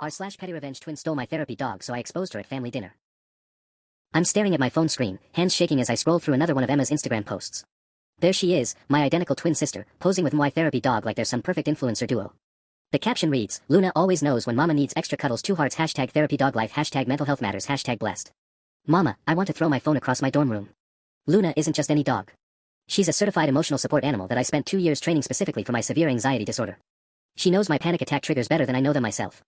r/pettyrevenge twin stole my therapy dog, so I exposed her at family dinner. I'm staring at my phone screen, hands shaking as I scroll through another one of Emma's Instagram posts. There she is, my identical twin sister, posing with my therapy dog like they're some perfect influencer duo. The caption reads, Luna always knows when mama needs extra cuddles, 2 hearts, #therapy dog life, #mental health matters, #blessed. Mama, I want to throw my phone across my dorm room. Luna isn't just any dog. She's a certified emotional support animal that I spent 2 years training specifically for my severe anxiety disorder. She knows my panic attack triggers better than I know them myself.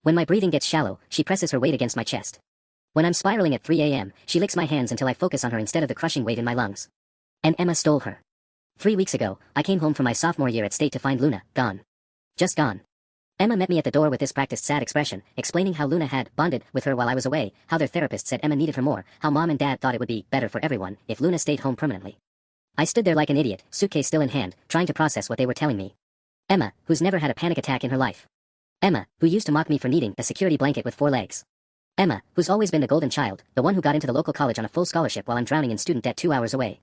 When my breathing gets shallow, she presses her weight against my chest. When I'm spiraling at 3 a.m., she licks my hands until I focus on her instead of the crushing weight in my lungs. And Emma stole her. 3 weeks ago, I came home from my sophomore year at State to find Luna, gone. Just gone. Emma met me at the door with this practiced sad expression, explaining how Luna had bonded with her while I was away, how their therapist said Emma needed her more, how mom and dad thought it would be better for everyone if Luna stayed home permanently. I stood there like an idiot, suitcase still in hand, trying to process what they were telling me. Emma, who's never had a panic attack in her life. Emma, who used to mock me for needing a security blanket with 4 legs. Emma, who's always been the golden child, the one who got into the local college on a full scholarship while I'm drowning in student debt 2 hours away.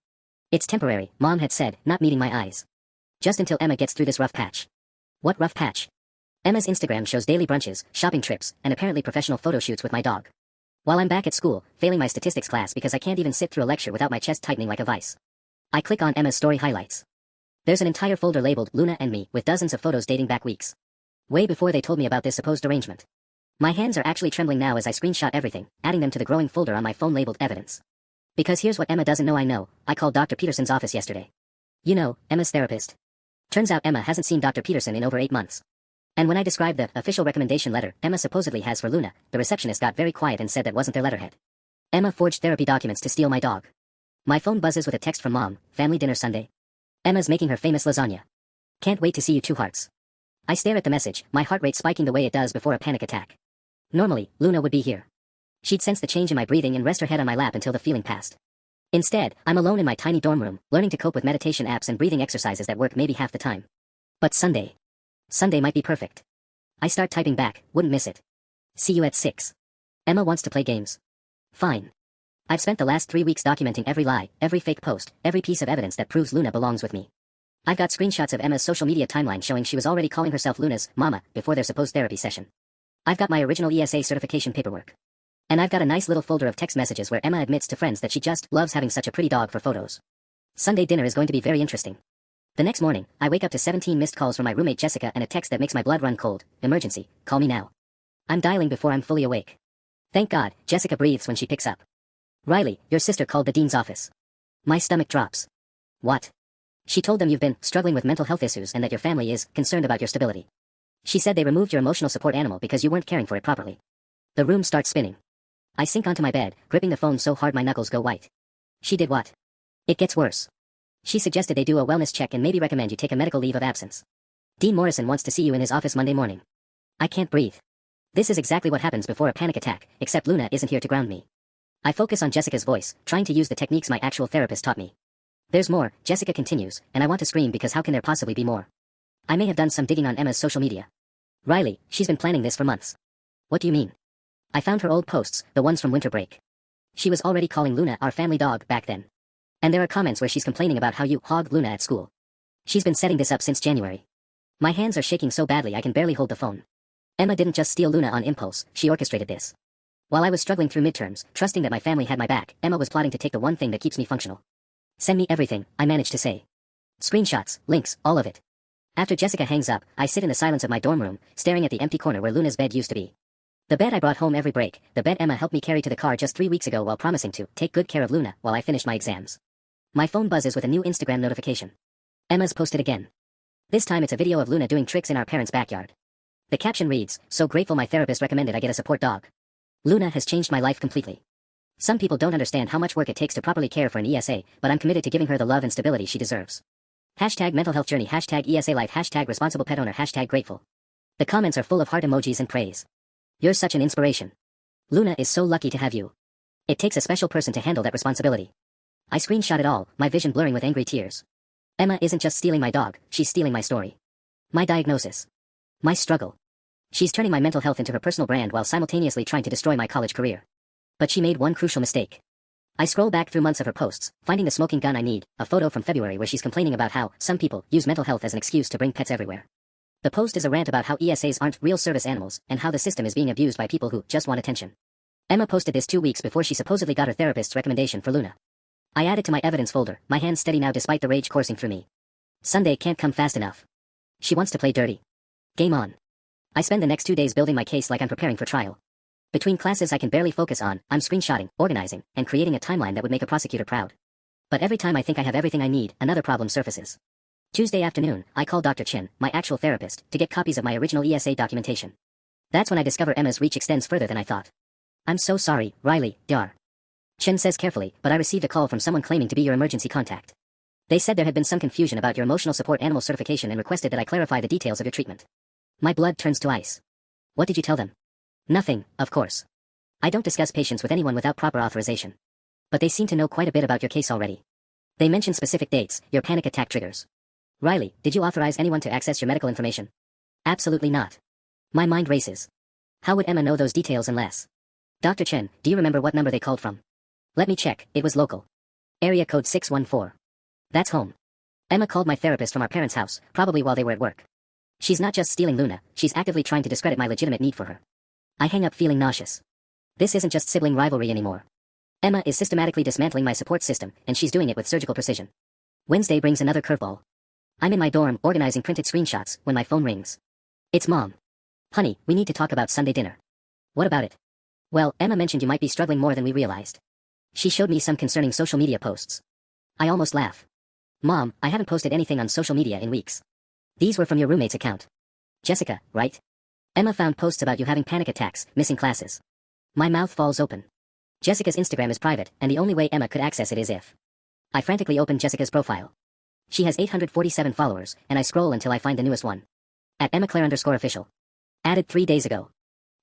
It's temporary, Mom had said, not meeting my eyes. Just until Emma gets through this rough patch. What rough patch? Emma's Instagram shows daily brunches, shopping trips, and apparently professional photo shoots with my dog. While I'm back at school, failing my statistics class because I can't even sit through a lecture without my chest tightening like a vice. I click on Emma's story highlights. There's an entire folder labeled Luna and Me with dozens of photos dating back weeks. Way before they told me about this supposed arrangement. My hands are actually trembling now as I screenshot everything, adding them to the growing folder on my phone labeled Evidence. Because here's what Emma doesn't know I know, I called Dr. Peterson's office yesterday. You know, Emma's therapist. Turns out Emma hasn't seen Dr. Peterson in over 8 months. And when I described the official recommendation letter Emma supposedly has for Luna, the receptionist got very quiet and said that wasn't their letterhead. Emma forged therapy documents to steal my dog. My phone buzzes with a text from Mom, family dinner Sunday. Emma's making her famous lasagna. Can't wait to see you, 2 hearts. I stare at the message, my heart rate spiking the way it does before a panic attack. Normally, Luna would be here. She'd sense the change in my breathing and rest her head on my lap until the feeling passed. Instead, I'm alone in my tiny dorm room, learning to cope with meditation apps and breathing exercises that work maybe half the time. But Sunday might be perfect. I start typing back, wouldn't miss it. See you at 6. Emma wants to play games. Fine. I've spent the last 3 weeks documenting every lie, every fake post, every piece of evidence that proves Luna belongs with me. I've got screenshots of Emma's social media timeline showing she was already calling herself Luna's mama before their supposed therapy session. I've got my original ESA certification paperwork. And I've got a nice little folder of text messages where Emma admits to friends that she just loves having such a pretty dog for photos. Sunday dinner is going to be very interesting. The next morning, I wake up to 17 missed calls from my roommate Jessica and a text that makes my blood run cold. Emergency, call me now. I'm dialing before I'm fully awake. Thank God, Jessica breathes when she picks up. Riley, your sister called the dean's office. My stomach drops. What? She told them you've been struggling with mental health issues and that your family is concerned about your stability. She said they removed your emotional support animal because you weren't caring for it properly. The room starts spinning. I sink onto my bed, gripping the phone so hard my knuckles go white. She did what? It gets worse. She suggested they do a wellness check and maybe recommend you take a medical leave of absence. Dean Morrison wants to see you in his office Monday morning. I can't breathe. This is exactly what happens before a panic attack, except Luna isn't here to ground me. I focus on Jessica's voice, trying to use the techniques my actual therapist taught me. There's more, Jessica continues, and I want to scream because how can there possibly be more? I may have done some digging on Emma's social media. Riley, she's been planning this for months. What do you mean? I found her old posts, the ones from winter break. She was already calling Luna our family dog back then. And there are comments where she's complaining about how you hog Luna at school. She's been setting this up since January. My hands are shaking so badly I can barely hold the phone. Emma didn't just steal Luna on impulse, she orchestrated this. While I was struggling through midterms, trusting that my family had my back, Emma was plotting to take the one thing that keeps me functional. Send me everything, I managed to say. Screenshots, links, all of it. After Jessica hangs up, I sit in the silence of my dorm room, staring at the empty corner where Luna's bed used to be. The bed I brought home every break, the bed Emma helped me carry to the car just 3 weeks ago while promising to take good care of Luna while I finished my exams. My phone buzzes with a new Instagram notification. Emma's posted again. This time it's a video of Luna doing tricks in our parents' backyard. The caption reads, so grateful my therapist recommended I get a support dog. Luna has changed my life completely. Some people don't understand how much work it takes to properly care for an ESA, but I'm committed to giving her the love and stability she deserves. #mental health journey, #ESA life, #responsible pet owner, #grateful. The comments are full of heart emojis and praise. You're such an inspiration. Luna is so lucky to have you. It takes a special person to handle that responsibility. I screenshot it all, my vision blurring with angry tears. Emma isn't just stealing my dog, she's stealing my story. My diagnosis. My struggle. She's turning my mental health into her personal brand while simultaneously trying to destroy my college career. But she made one crucial mistake. I scroll back through months of her posts, finding the smoking gun I need, a photo from February where she's complaining about how some people use mental health as an excuse to bring pets everywhere. The post is a rant about how ESAs aren't real service animals and how the system is being abused by people who just want attention. Emma posted this 2 weeks before she supposedly got her therapist's recommendation for Luna. I add it to my evidence folder, my hands steady now despite the rage coursing through me. Sunday can't come fast enough. She wants to play dirty. Game on. I spend the next 2 days building my case like I'm preparing for trial. Between classes I can barely focus on, I'm screenshotting, organizing, and creating a timeline that would make a prosecutor proud. But every time I think I have everything I need, another problem surfaces. Tuesday afternoon, I call Dr. Chin, my actual therapist, to get copies of my original ESA documentation. That's when I discover Emma's reach extends further than I thought. I'm so sorry, Riley, Dr. Chin says carefully, but I received a call from someone claiming to be your emergency contact. They said there had been some confusion about your emotional support animal certification and requested that I clarify the details of your treatment. My blood turns to ice. What did you tell them? Nothing, of course. I don't discuss patients with anyone without proper authorization. But they seem to know quite a bit about your case already. They mention specific dates, your panic attack triggers. Riley, did you authorize anyone to access your medical information? Absolutely not. My mind races. How would Emma know those details unless? Dr. Chen, do you remember what number they called from? Let me check, it was local. Area code 614. That's home. Emma called my therapist from our parents' house, probably while they were at work. She's not just stealing Luna, she's actively trying to discredit my legitimate need for her. I hang up feeling nauseous. This isn't just sibling rivalry anymore. Emma is systematically dismantling my support system, and she's doing it with surgical precision. Wednesday brings another curveball. I'm in my dorm, organizing printed screenshots, when my phone rings. It's Mom. Honey, we need to talk about Sunday dinner. What about it? Well, Emma mentioned you might be struggling more than we realized. She showed me some concerning social media posts. I almost laugh. Mom, I haven't posted anything on social media in weeks. These were from your roommate's account. Jessica, right? Emma found posts about you having panic attacks, missing classes. My mouth falls open. Jessica's Instagram is private, and the only way Emma could access it is if I frantically open Jessica's profile. She has 847 followers, and I scroll until I find the newest one. At @EmmaClaire_official. Added 3 days ago.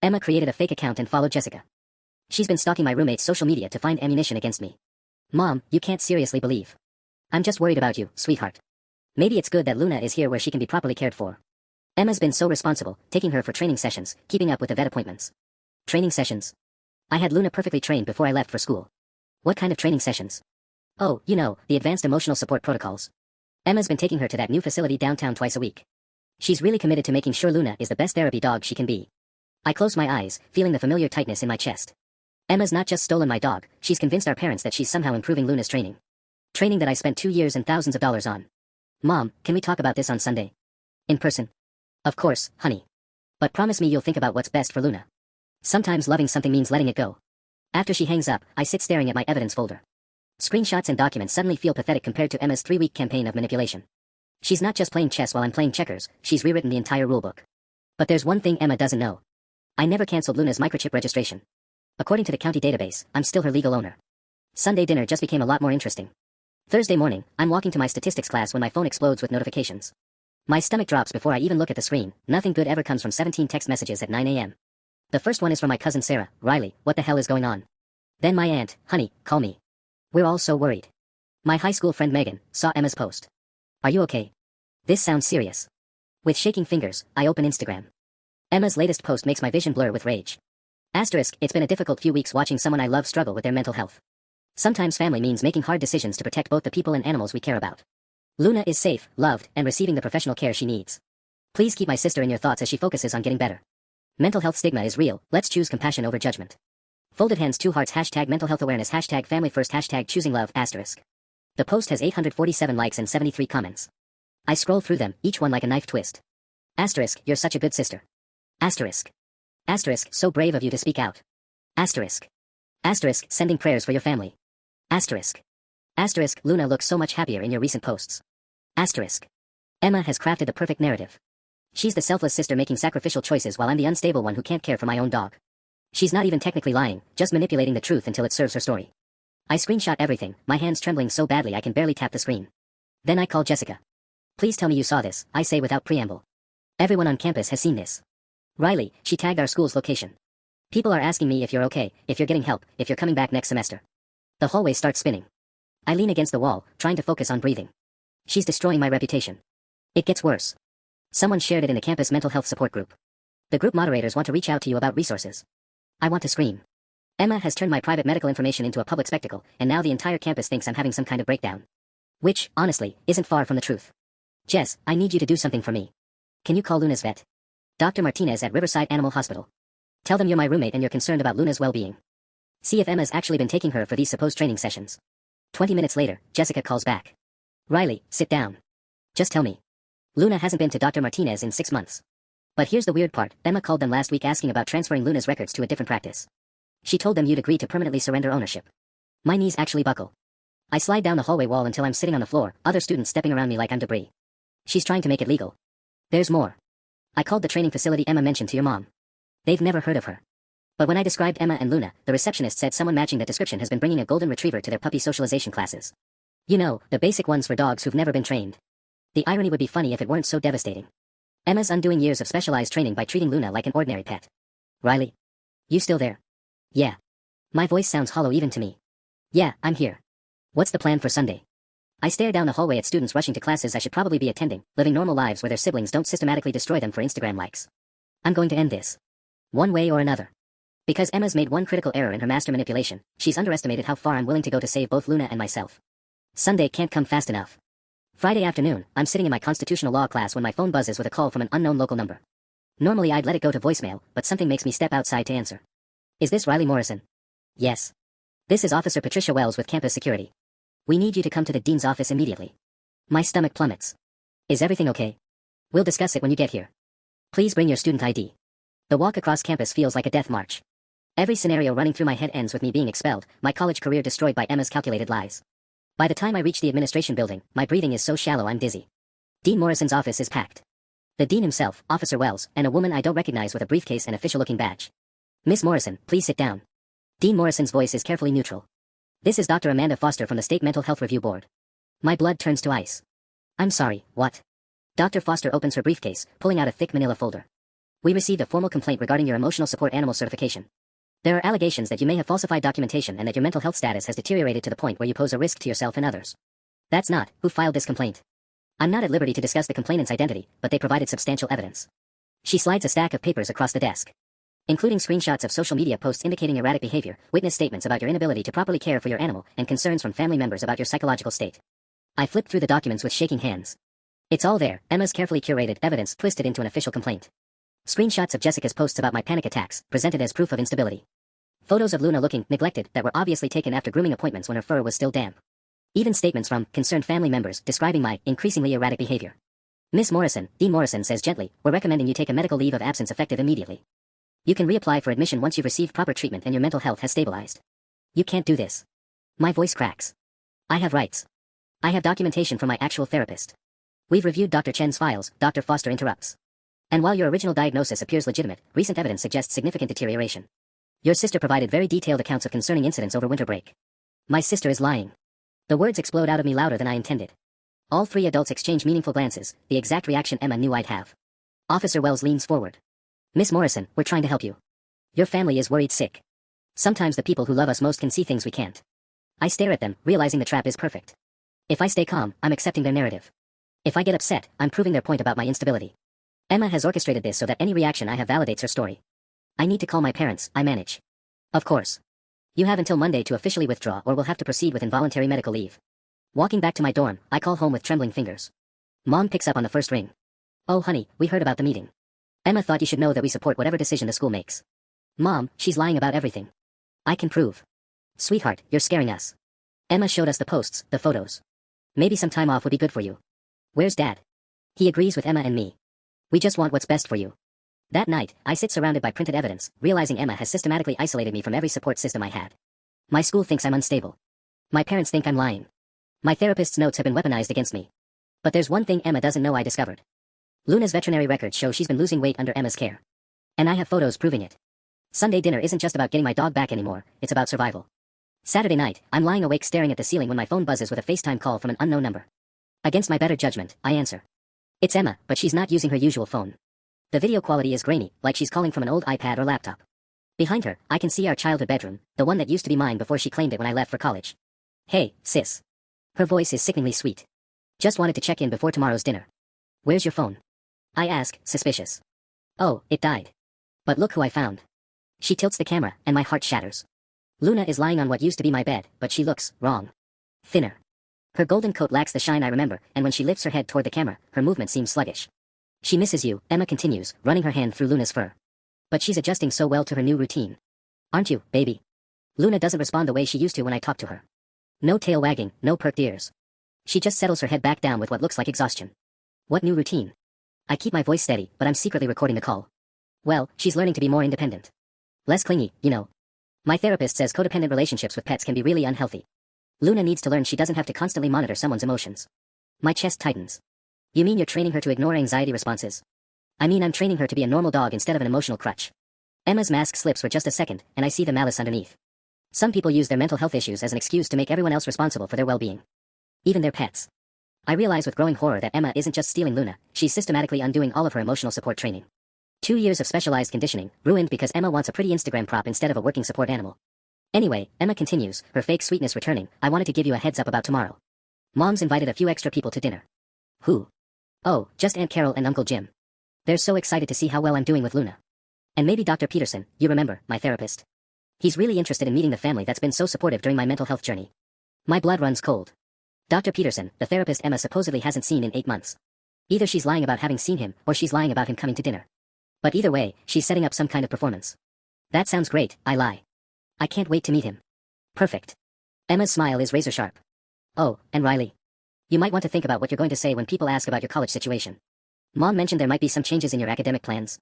Emma created a fake account and followed Jessica. She's been stalking my roommate's social media to find ammunition against me. Mom, you can't seriously believe. I'm just worried about you, sweetheart. Maybe it's good that Luna is here where she can be properly cared for. Emma's been so responsible, taking her for training sessions, keeping up with the vet appointments. Training sessions? I had Luna perfectly trained before I left for school. What kind of training sessions? Oh, you know, the advanced emotional support protocols. Emma's been taking her to that new facility downtown twice a week. She's really committed to making sure Luna is the best therapy dog she can be. I close my eyes, feeling the familiar tightness in my chest. Emma's not just stolen my dog, she's convinced our parents that she's somehow improving Luna's training. Training that I spent 2 years and thousands of dollars on. Mom, can we talk about this on Sunday? In person? Of course, honey. But promise me you'll think about what's best for Luna. Sometimes loving something means letting it go. After she hangs up, I sit staring at my evidence folder. Screenshots and documents suddenly feel pathetic compared to Emma's 3-week campaign of manipulation. She's not just playing chess while I'm playing checkers, she's rewritten the entire rulebook. But there's one thing Emma doesn't know. I never canceled Luna's microchip registration. According to the county database, I'm still her legal owner. Sunday dinner just became a lot more interesting. Thursday morning, I'm walking to my statistics class when my phone explodes with notifications. My stomach drops before I even look at the screen. Nothing good ever comes from 17 text messages at 9 a.m. The first one is from my cousin Sarah. Riley, what the hell is going on? Then my aunt, honey, call me. We're all so worried. My high school friend Megan saw Emma's post. Are you okay? This sounds serious. With shaking fingers, I open Instagram. Emma's latest post makes my vision blur with rage. Asterisk, it's been a difficult few weeks watching someone I love struggle with their mental health. Sometimes family means making hard decisions to protect both the people and animals we care about. Luna is safe, loved, and receiving the professional care she needs. Please keep my sister in your thoughts as she focuses on getting better. Mental health stigma is real, let's choose compassion over judgment. Folded hands 2 hearts #mental health awareness #family first #choosing love asterisk. The post has 847 likes and 73 comments. I scroll through them, each one like a knife twist. Asterisk, you're such a good sister. Asterisk. Asterisk, so brave of you to speak out. Asterisk. Asterisk, sending prayers for your family. Asterisk. Asterisk, Luna looks so much happier in your recent posts. Asterisk. Emma has crafted the perfect narrative. She's the selfless sister making sacrificial choices while I'm the unstable one who can't care for my own dog. She's not even technically lying, just manipulating the truth until it serves her story. I screenshot everything, my hands trembling so badly I can barely tap the screen. Then I call Jessica. Please tell me you saw this, I say without preamble. Everyone on campus has seen this. Riley, she tagged our school's location. People are asking me if you're okay, if you're getting help, if you're coming back next semester. The hallway starts spinning. I lean against the wall, trying to focus on breathing. She's destroying my reputation. It gets worse. Someone shared it in the campus mental health support group. The group moderators want to reach out to you about resources. I want to scream. Emma has turned my private medical information into a public spectacle, and now the entire campus thinks I'm having some kind of breakdown. Which, honestly, isn't far from the truth. Jess, I need you to do something for me. Can you call Luna's vet? Dr. Martinez at Riverside Animal Hospital. Tell them you're my roommate and you're concerned about Luna's well-being. See if Emma's actually been taking her for these supposed training sessions. 20 minutes later, Jessica calls back. Riley, sit down. Just tell me. Luna hasn't been to Dr. Martinez in 6 months. But here's the weird part, Emma called them last week asking about transferring Luna's records to a different practice. She told them you'd agree to permanently surrender ownership. My knees actually buckle. I slide down the hallway wall until I'm sitting on the floor, other students stepping around me like I'm debris. She's trying to make it legal. There's more. I called the training facility Emma mentioned to your mom. They've never heard of her. But when I described Emma and Luna, the receptionist said someone matching that description has been bringing a golden retriever to their puppy socialization classes. You know, the basic ones for dogs who've never been trained. The irony would be funny if it weren't so devastating. Emma's undoing years of specialized training by treating Luna like an ordinary pet. Riley? You still there? Yeah. My voice sounds hollow even to me. Yeah, I'm here. What's the plan for Sunday? I stare down the hallway at students rushing to classes I should probably be attending, living normal lives where their siblings don't systematically destroy them for Instagram likes. I'm going to end this. One way or another. Because Emma's made one critical error in her master manipulation, she's underestimated how far I'm willing to go to save both Luna and myself. Sunday can't come fast enough. Friday afternoon, I'm sitting in my constitutional law class when my phone buzzes with a call from an unknown local number. Normally I'd let it go to voicemail, but something makes me step outside to answer. Is this Riley Morrison? Yes. This is Officer Patricia Wells with campus security. We need you to come to the dean's office immediately. My stomach plummets. Is everything okay? We'll discuss it when you get here. Please bring your student ID. The walk across campus feels like a death march. Every scenario running through my head ends with me being expelled, my college career destroyed by Emma's calculated lies. By the time I reach the administration building, my breathing is so shallow I'm dizzy. Dean Morrison's office is packed. The dean himself, Officer Wells, and a woman I don't recognize with a briefcase and official-looking badge. Miss Morrison, please sit down. Dean Morrison's voice is carefully neutral. This is Dr. Amanda Foster from the State Mental Health Review Board. My blood turns to ice. I'm sorry, what? Dr. Foster opens her briefcase, pulling out a thick manila folder. We received a formal complaint regarding your emotional support animal certification. There are allegations that you may have falsified documentation and that your mental health status has deteriorated to the point where you pose a risk to yourself and others. That's not who filed this complaint. I'm not at liberty to discuss the complainant's identity, but they provided substantial evidence. She slides a stack of papers across the desk, including screenshots of social media posts indicating erratic behavior, witness statements about your inability to properly care for your animal, and concerns from family members about your psychological state. I flipped through the documents with shaking hands. It's all there, Emma's carefully curated evidence twisted into an official complaint. Screenshots of Jessica's posts about my panic attacks, presented as proof of instability. Photos of Luna looking neglected that were obviously taken after grooming appointments when her fur was still damp. Even statements from concerned family members describing my increasingly erratic behavior. Miss Morrison, Dean Morrison says gently, we're recommending you take a medical leave of absence effective immediately. You can reapply for admission once you've received proper treatment and your mental health has stabilized. You can't do this. My voice cracks. I have rights. I have documentation from my actual therapist. We've reviewed Dr. Chen's files, Dr. Foster interrupts. And while your original diagnosis appears legitimate, recent evidence suggests significant deterioration. Your sister provided very detailed accounts of concerning incidents over winter break. My sister is lying. The words explode out of me louder than I intended. All three adults exchange meaningful glances, the exact reaction Emma knew I'd have. Officer Wells leans forward. Miss Morrison, we're trying to help you. Your family is worried sick. Sometimes the people who love us most can see things we can't. I stare at them, realizing the trap is perfect. If I stay calm, I'm accepting their narrative. If I get upset, I'm proving their point about my instability. Emma has orchestrated this so that any reaction I have validates her story. I need to call my parents, I manage. Of course. You have until Monday to officially withdraw or we'll have to proceed with involuntary medical leave. Walking back to my dorm, I call home with trembling fingers. Mom picks up on the first ring. Oh honey, we heard about the meeting. Emma thought you should know that we support whatever decision the school makes. Mom, she's lying about everything. I can prove. Sweetheart, you're scaring us. Emma showed us the posts, the photos. Maybe some time off would be good for you. Where's Dad? He agrees with Emma and me. We just want what's best for you. That night, I sit surrounded by printed evidence, realizing Emma has systematically isolated me from every support system I had. My school thinks I'm unstable. My parents think I'm lying. My therapist's notes have been weaponized against me. But there's one thing Emma doesn't know I discovered. Luna's veterinary records show she's been losing weight under Emma's care. And I have photos proving it. Sunday dinner isn't just about getting my dog back anymore, it's about survival. Saturday night, I'm lying awake staring at the ceiling when my phone buzzes with a FaceTime call from an unknown number. Against my better judgment, I answer. It's Emma, but she's not using her usual phone. The video quality is grainy, like she's calling from an old iPad or laptop. Behind her, I can see our childhood bedroom, the one that used to be mine before she claimed it when I left for college. Hey, sis. Her voice is sickeningly sweet. Just wanted to check in before tomorrow's dinner. Where's your phone? I ask, suspicious. Oh, it died. But look who I found. She tilts the camera, and my heart shatters. Luna is lying on what used to be my bed, but she looks wrong. Thinner. Her golden coat lacks the shine I remember, and when she lifts her head toward the camera, her movement seems sluggish. She misses you, Emma continues, running her hand through Luna's fur. But she's adjusting so well to her new routine. Aren't you, baby? Luna doesn't respond the way she used to when I talk to her. No tail wagging, no perked ears. She just settles her head back down with what looks like exhaustion. What new routine? I keep my voice steady, but I'm secretly recording the call. Well, she's learning to be more independent. Less clingy, you know. My therapist says codependent relationships with pets can be really unhealthy. Luna needs to learn she doesn't have to constantly monitor someone's emotions. My chest tightens. You mean you're training her to ignore anxiety responses? I mean I'm training her to be a normal dog instead of an emotional crutch. Emma's mask slips for just a second, and I see the malice underneath. Some people use their mental health issues as an excuse to make everyone else responsible for their well-being. Even their pets. I realize with growing horror that Emma isn't just stealing Luna, she's systematically undoing all of her emotional support training. 2 years of specialized conditioning, ruined because Emma wants a pretty Instagram prop instead of a working support animal. Anyway, Emma continues, her fake sweetness returning. I wanted to give you a heads up about tomorrow. Mom's invited a few extra people to dinner. Who? Oh, just Aunt Carol and Uncle Jim. They're so excited to see how well I'm doing with Luna. And maybe Dr. Peterson, you remember, my therapist. He's really interested in meeting the family that's been so supportive during my mental health journey. My blood runs cold. Dr. Peterson, the therapist Emma supposedly hasn't seen in 8 months. Either she's lying about having seen him, or she's lying about him coming to dinner. But either way, she's setting up some kind of performance. That sounds great, I lie. I can't wait to meet him. Perfect. Emma's smile is razor sharp. Oh, and Riley. You might want to think about what you're going to say when people ask about your college situation. Mom mentioned there might be some changes in your academic plans.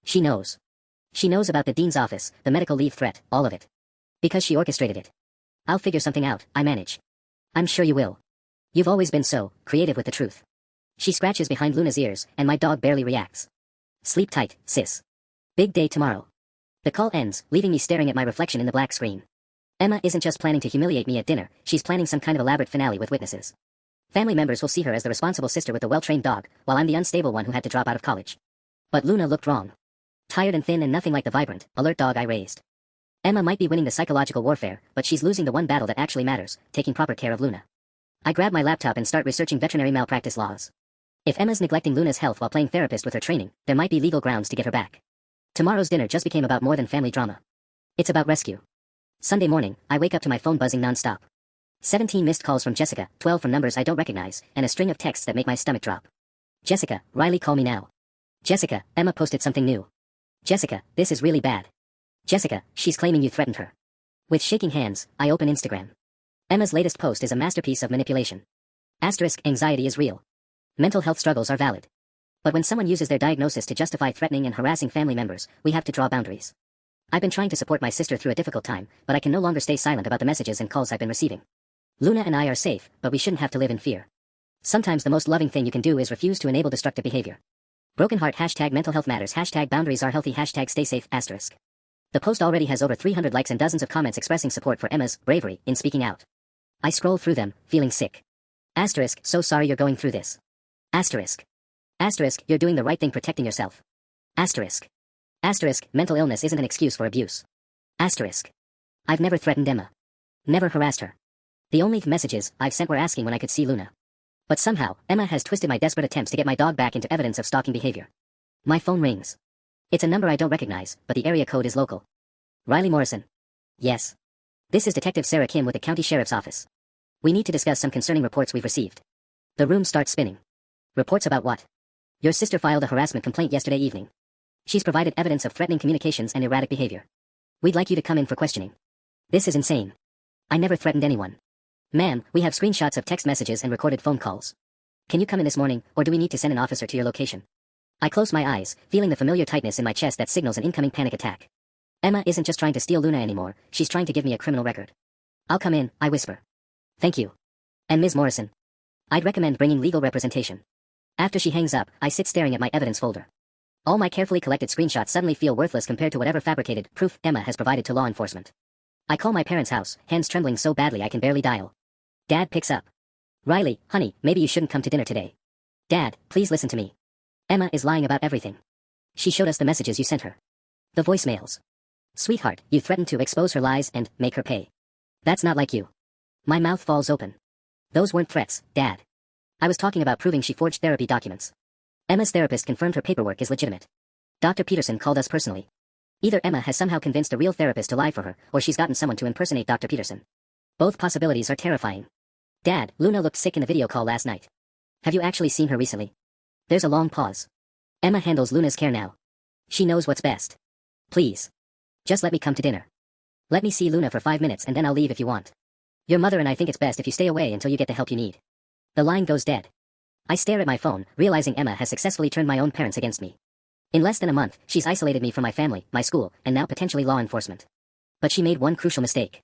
She knows. She knows about the dean's office, the medical leave threat, all of it. Because she orchestrated it. I'll figure something out, I manage. I'm sure you will. You've always been so creative with the truth. She scratches behind Luna's ears, and my dog barely reacts. Sleep tight, sis. Big day tomorrow. The call ends, leaving me staring at my reflection in the black screen. Emma isn't just planning to humiliate me at dinner, she's planning some kind of elaborate finale with witnesses. Family members will see her as the responsible sister with the well-trained dog, while I'm the unstable one who had to drop out of college. But Luna looked wrong. Tired and thin and nothing like the vibrant, alert dog I raised. Emma might be winning the psychological warfare, but she's losing the one battle that actually matters, taking proper care of Luna. I grab my laptop and start researching veterinary malpractice laws. If Emma's neglecting Luna's health while playing therapist with her training, there might be legal grounds to get her back. Tomorrow's dinner just became about more than family drama. It's about rescue. Sunday morning, I wake up to my phone buzzing nonstop. 17 missed calls from Jessica, 12 from numbers I don't recognize, and a string of texts that make my stomach drop. Jessica, Riley, call me now. Jessica, Emma posted something new. Jessica, this is really bad. Jessica, she's claiming you threatened her. With shaking hands, I open Instagram. Emma's latest post is a masterpiece of manipulation. Asterisk, anxiety is real. Mental health struggles are valid. But when someone uses their diagnosis to justify threatening and harassing family members, we have to draw boundaries. I've been trying to support my sister through a difficult time, but I can no longer stay silent about the messages and calls I've been receiving. Luna and I are safe, but we shouldn't have to live in fear. Sometimes the most loving thing you can do is refuse to enable destructive behavior. Broken heart, hashtag mental health matters, hashtag boundaries are healthy, hashtag stay safe, asterisk. The post already has over 300 likes and dozens of comments expressing support for Emma's bravery in speaking out. I scroll through them, feeling sick. Asterisk, so sorry you're going through this. Asterisk. Asterisk, you're doing the right thing protecting yourself. Asterisk. Asterisk, mental illness isn't an excuse for abuse. Asterisk. I've never threatened Emma. Never harassed her. The only messages I've sent were asking when I could see Luna. But somehow, Emma has twisted my desperate attempts to get my dog back into evidence of stalking behavior. My phone rings. It's a number I don't recognize, but the area code is local. Riley Morrison. Yes. This is Detective Sarah Kim with the County Sheriff's Office. We need to discuss some concerning reports we've received. The room starts spinning. Reports about what? Your sister filed a harassment complaint yesterday evening. She's provided evidence of threatening communications and erratic behavior. We'd like you to come in for questioning. This is insane. I never threatened anyone. Ma'am, we have screenshots of text messages and recorded phone calls. Can you come in this morning, or do we need to send an officer to your location? I close my eyes, feeling the familiar tightness in my chest that signals an incoming panic attack. Emma isn't just trying to steal Luna anymore, she's trying to give me a criminal record. I'll come in, I whisper. Thank you. And Ms. Morrison. I'd recommend bringing legal representation. After she hangs up, I sit staring at my evidence folder. All my carefully collected screenshots suddenly feel worthless compared to whatever fabricated proof Emma has provided to law enforcement. I call my parents' house, hands trembling so badly I can barely dial. Dad picks up. Riley, honey, maybe you shouldn't come to dinner today. Dad, please listen to me. Emma is lying about everything. She showed us the messages you sent her. The voicemails. Sweetheart, you threatened to expose her lies and make her pay. That's not like you. My mouth falls open. Those weren't threats, Dad. I was talking about proving she forged therapy documents. Emma's therapist confirmed her paperwork is legitimate. Dr. Peterson called us personally. Either Emma has somehow convinced a real therapist to lie for her, or she's gotten someone to impersonate Dr. Peterson. Both possibilities are terrifying. Dad, Luna looked sick in the video call last night. Have you actually seen her recently? There's a long pause. Emma handles Luna's care now. She knows what's best. Please. Just let me come to dinner. Let me see Luna for 5 minutes and then I'll leave if you want. Your mother and I think it's best if you stay away until you get the help you need. The line goes dead. I stare at my phone, realizing Emma has successfully turned my own parents against me. In less than a month, she's isolated me from my family, my school, and now potentially law enforcement. But she made one crucial mistake.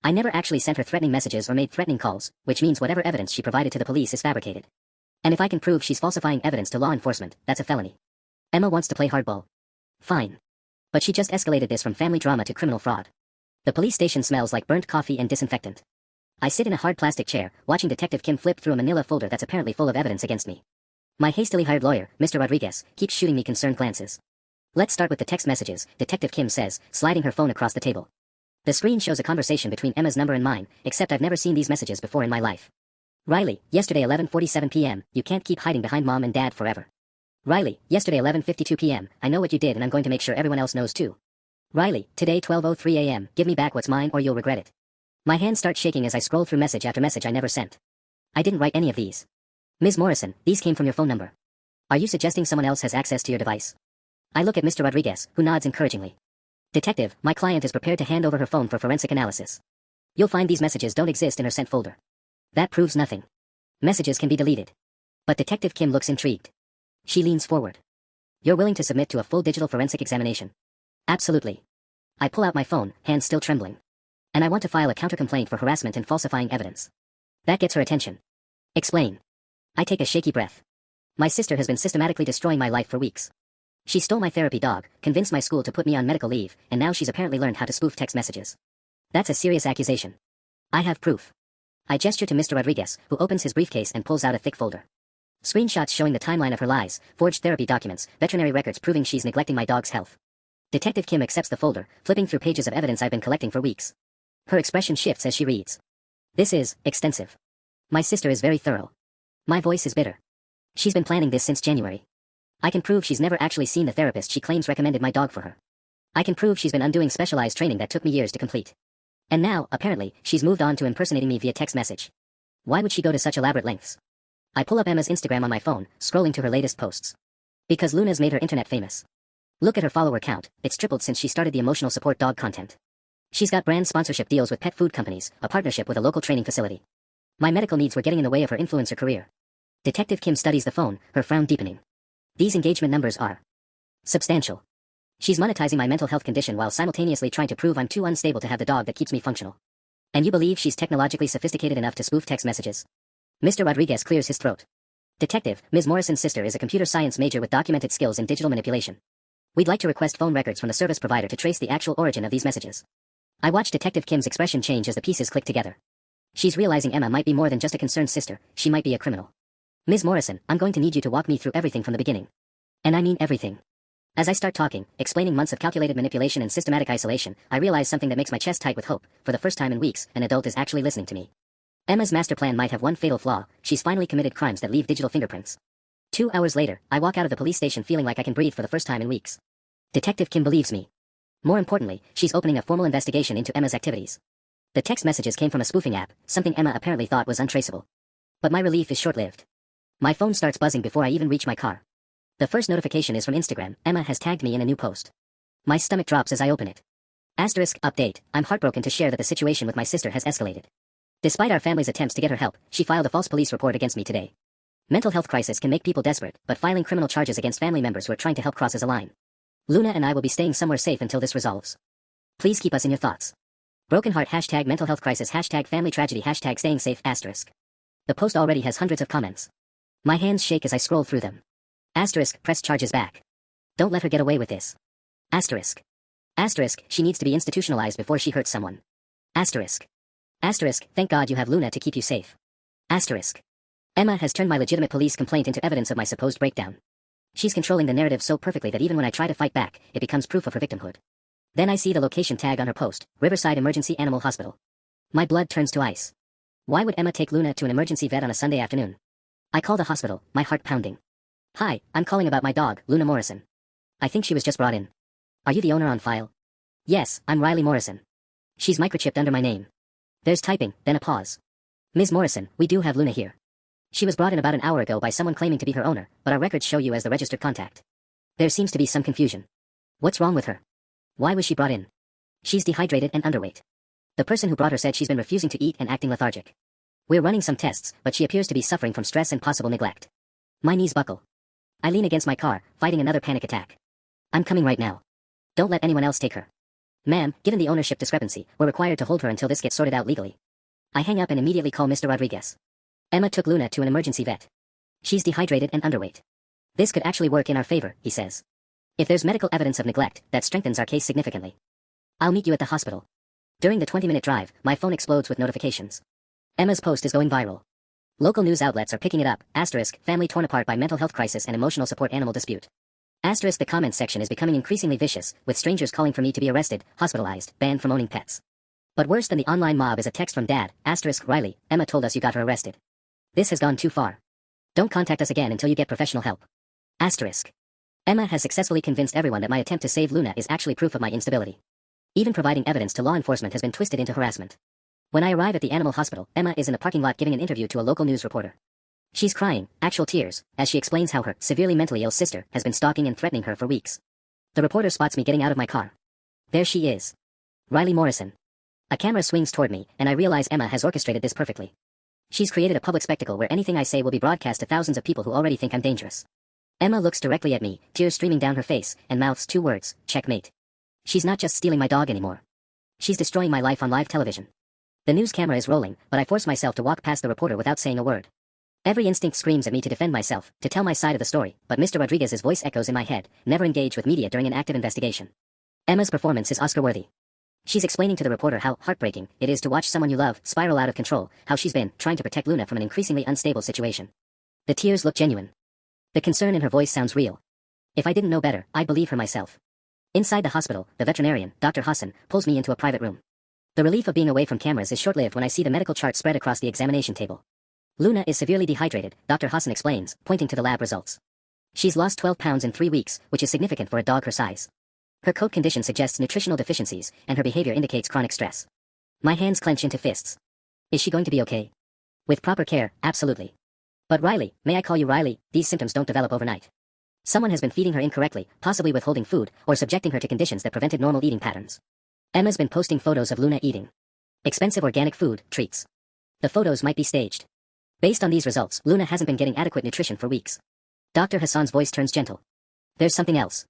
I never actually sent her threatening messages or made threatening calls, which means whatever evidence she provided to the police is fabricated. And if I can prove she's falsifying evidence to law enforcement, that's a felony. Emma wants to play hardball. Fine. But she just escalated this from family drama to criminal fraud. The police station smells like burnt coffee and disinfectant. I sit in a hard plastic chair, watching Detective Kim flip through a manila folder that's apparently full of evidence against me. My hastily hired lawyer, Mr. Rodriguez, keeps shooting me concerned glances. Let's start with the text messages, Detective Kim says, sliding her phone across the table. The screen shows a conversation between Emma's number and mine, except I've never seen these messages before in my life. Riley, yesterday 11:47 p.m., you can't keep hiding behind mom and dad forever. Riley, yesterday 11:52 p.m., I know what you did and I'm going to make sure everyone else knows too. Riley, today 12:03 a.m., give me back what's mine or you'll regret it. My hands start shaking as I scroll through message after message I never sent. I didn't write any of these. Ms. Morrison, these came from your phone number. Are you suggesting someone else has access to your device? I look at Mr. Rodriguez, who nods encouragingly. Detective, my client is prepared to hand over her phone for forensic analysis. You'll find these messages don't exist in her sent folder. That proves nothing. Messages can be deleted. But Detective Kim looks intrigued. She leans forward. You're willing to submit to a full digital forensic examination? Absolutely. I pull out my phone, hands still trembling. And I want to file a counter-complaint for harassment and falsifying evidence. That gets her attention. Explain. I take a shaky breath. My sister has been systematically destroying my life for weeks. She stole my therapy dog, convinced my school to put me on medical leave, and now she's apparently learned how to spoof text messages. That's a serious accusation. I have proof. I gesture to Mr. Rodriguez, who opens his briefcase and pulls out a thick folder. Screenshots showing the timeline of her lies, forged therapy documents, veterinary records proving she's neglecting my dog's health. Detective Kim accepts the folder, flipping through pages of evidence I've been collecting for weeks. Her expression shifts as she reads. This is extensive. My sister is very thorough. My voice is bitter. She's been planning this since January. I can prove she's never actually seen the therapist she claims recommended my dog for her. I can prove she's been undoing specialized training that took me years to complete. And now, apparently, she's moved on to impersonating me via text message. Why would she go to such elaborate lengths? I pull up Emma's Instagram on my phone, scrolling to her latest posts. Because Luna's made her internet famous. Look at her follower count, it's tripled since she started the emotional support dog content. She's got brand sponsorship deals with pet food companies, a partnership with a local training facility. My medical needs were getting in the way of her influencer career. Detective Kim studies the phone, her frown deepening. These engagement numbers are substantial. She's monetizing my mental health condition while simultaneously trying to prove I'm too unstable to have the dog that keeps me functional. And you believe she's technologically sophisticated enough to spoof text messages? Mr. Rodriguez clears his throat. Detective, Ms. Morrison's sister is a computer science major with documented skills in digital manipulation. We'd like to request phone records from the service provider to trace the actual origin of these messages. I watch Detective Kim's expression change as the pieces click together. She's realizing Emma might be more than just a concerned sister, she might be a criminal. Ms. Morrison, I'm going to need you to walk me through everything from the beginning. And I mean everything. As I start talking, explaining months of calculated manipulation and systematic isolation, I realize something that makes my chest tight with hope. For the first time in weeks, an adult is actually listening to me. Emma's master plan might have one fatal flaw: she's finally committed crimes that leave digital fingerprints. 2 hours later, I walk out of the police station feeling like I can breathe for the first time in weeks. Detective Kim believes me. More importantly, she's opening a formal investigation into Emma's activities. The text messages came from a spoofing app, something Emma apparently thought was untraceable. But my relief is short-lived. My phone starts buzzing before I even reach my car. The first notification is from Instagram. Emma has tagged me in a new post. My stomach drops as I open it. Asterisk update, I'm heartbroken to share that the situation with my sister has escalated. Despite our family's attempts to get her help, she filed a false police report against me today. Mental health crisis can make people desperate, but filing criminal charges against family members who are trying to help crosses a line. Luna and I will be staying somewhere safe until this resolves. Please keep us in your thoughts. Broken heart # mental health crisis # family tragedy # staying safe asterisk. The post already has hundreds of comments. My hands shake as I scroll through them. Asterisk, press charges back. Don't let her get away with this. Asterisk. Asterisk, she needs to be institutionalized before she hurts someone. Asterisk. Asterisk, thank God you have Luna to keep you safe. Asterisk. Emma has turned my legitimate police complaint into evidence of my supposed breakdown. She's controlling the narrative so perfectly that even when I try to fight back, it becomes proof of her victimhood. Then I see the location tag on her post, Riverside Emergency Animal Hospital. My blood turns to ice. Why would Emma take Luna to an emergency vet on a Sunday afternoon? I call the hospital, my heart pounding. Hi, I'm calling about my dog, Luna Morrison. I think she was just brought in. Are you the owner on file? Yes, I'm Riley Morrison. She's microchipped under my name. There's typing, then a pause. Ms. Morrison, we do have Luna here. She was brought in about an hour ago by someone claiming to be her owner, but our records show you as the registered contact. There seems to be some confusion. What's wrong with her? Why was she brought in? She's dehydrated and underweight. The person who brought her said she's been refusing to eat and acting lethargic. We're running some tests, but she appears to be suffering from stress and possible neglect. My knees buckle. I lean against my car, fighting another panic attack. I'm coming right now. Don't let anyone else take her. Ma'am, given the ownership discrepancy, we're required to hold her until this gets sorted out legally. I hang up and immediately call Mr. Rodriguez. Emma took Luna to an emergency vet. She's dehydrated and underweight. This could actually work in our favor, he says. If there's medical evidence of neglect, that strengthens our case significantly. I'll meet you at the hospital. During the 20-minute drive, my phone explodes with notifications. Emma's post is going viral. Local news outlets are picking it up, *, family torn apart by mental health crisis and emotional support animal dispute. *, the comments section is becoming increasingly vicious, with strangers calling for me to be arrested, hospitalized, banned from owning pets. But worse than the online mob is a text from Dad, *, Riley, Emma told us you got her arrested. This has gone too far. Don't contact us again until you get professional help. *. Emma has successfully convinced everyone that my attempt to save Luna is actually proof of my instability. Even providing evidence to law enforcement has been twisted into harassment. When I arrive at the animal hospital, Emma is in the parking lot giving an interview to a local news reporter. She's crying, actual tears, as she explains how her severely mentally ill sister has been stalking and threatening her for weeks. The reporter spots me getting out of my car. There she is. Riley Morrison. A camera swings toward me, and I realize Emma has orchestrated this perfectly. She's created a public spectacle where anything I say will be broadcast to thousands of people who already think I'm dangerous. Emma looks directly at me, tears streaming down her face, and mouths 2 words, checkmate. She's not just stealing my dog anymore. She's destroying my life on live television. The news camera is rolling, but I force myself to walk past the reporter without saying a word. Every instinct screams at me to defend myself, to tell my side of the story, but Mr. Rodriguez's voice echoes in my head, never engage with media during an active investigation. Emma's performance is Oscar-worthy. She's explaining to the reporter how heartbreaking it is to watch someone you love spiral out of control, how she's been trying to protect Luna from an increasingly unstable situation. The tears look genuine. The concern in her voice sounds real. If I didn't know better, I'd believe her myself. Inside the hospital, the veterinarian, Dr. Hassan, pulls me into a private room. The relief of being away from cameras is short-lived when I see the medical chart spread across the examination table. Luna is severely dehydrated, Dr. Hassan explains, pointing to the lab results. She's lost 12 pounds in 3 weeks, which is significant for a dog her size. Her coat condition suggests nutritional deficiencies, and her behavior indicates chronic stress. My hands clench into fists. Is she going to be okay? With proper care, absolutely. But Riley, may I call you Riley? These symptoms don't develop overnight. Someone has been feeding her incorrectly, possibly withholding food, or subjecting her to conditions that prevented normal eating patterns. Emma's been posting photos of Luna eating expensive organic food, treats. The photos might be staged. Based on these results, Luna hasn't been getting adequate nutrition for weeks. Dr. Hassan's voice turns gentle. There's something else.